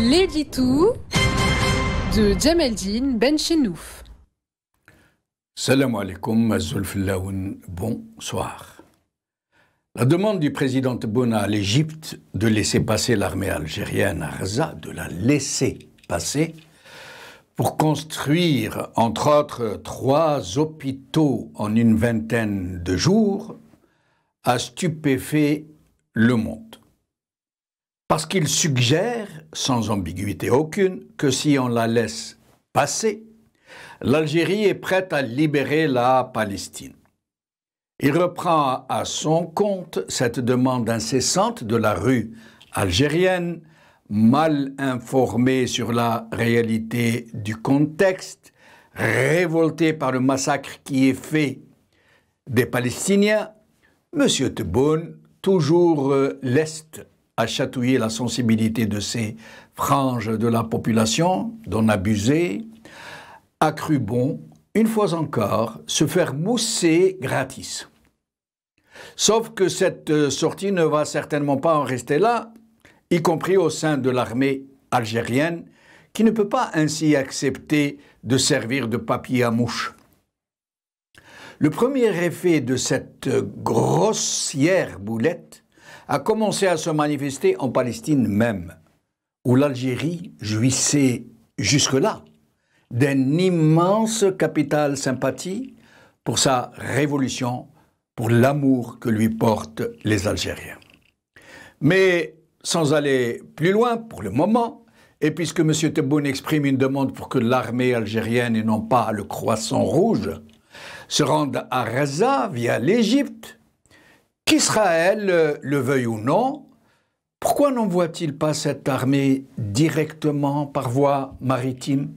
L'édito de Djemeldine Benchenouf. Salam alaikum, bonsoir. La demande du président Tebboune à l'Égypte de laisser passer l'armée algérienne à Gaza, de la laisser passer, pour construire, entre autres, 3 hôpitaux en une vingtaine de jours, a stupéfait le monde. Parce qu'il suggère, sans ambiguïté aucune, que si on la laisse passer, l'Algérie est prête à libérer la Palestine. Il reprend à son compte cette demande incessante de la rue algérienne, mal informée sur la réalité du contexte, révoltée par le massacre qui est fait des Palestiniens. M. Tebboune, toujours leste à chatouiller la sensibilité de ces franges de la population, d'en abuser, a cru bon, une fois encore, se faire mousser gratis. Sauf que cette sortie ne va certainement pas en rester là, y compris au sein de l'armée algérienne, qui ne peut pas ainsi accepter de servir de papier à mouche. Le premier effet de cette grossière boulette a commencé à se manifester en Palestine même, où l'Algérie jouissait jusque-là d'un immense capital sympathie pour sa révolution, pour l'amour que lui portent les Algériens. Mais sans aller plus loin pour le moment, et puisque M. Tebboune exprime une demande pour que l'armée algérienne et non pas le Croissant Rouge se rende à Gaza via l'Égypte, qu'Israël le veuille ou non, pourquoi n'envoie-t-il pas cette armée directement par voie maritime?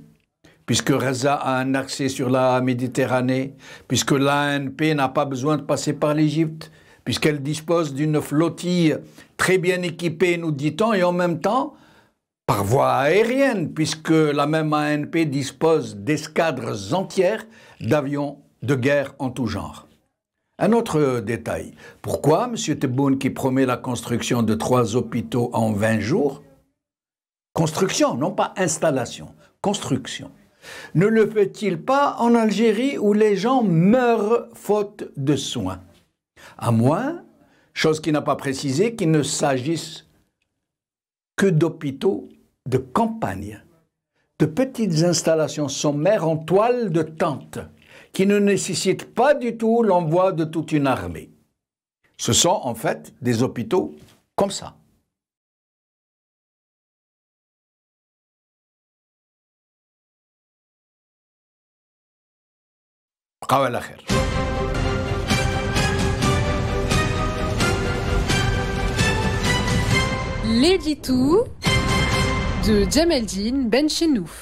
Puisque Gaza a un accès sur la Méditerranée, puisque l'ANP n'a pas besoin de passer par l'Égypte, puisqu'elle dispose d'une flottille très bien équipée, nous dit-on, et en même temps, par voie aérienne, puisque la même ANP dispose d'escadres entières d'avions de guerre en tout genre. Un autre détail. Pourquoi M. Tebboune, qui promet la construction de 3 hôpitaux en 20 jours, construction, non pas installation, construction, ne le fait-il pas en Algérie où les gens meurent faute de soins? À moins, chose qu'il n'a pas précisé, qu'il ne s'agisse que d'hôpitaux de campagne, de petites installations sommaires en toile de tente, qui ne nécessitent pas du tout l'envoi de toute une armée. Ce sont en fait des hôpitaux comme ça. L'édito de Djemeldine Benchenouf.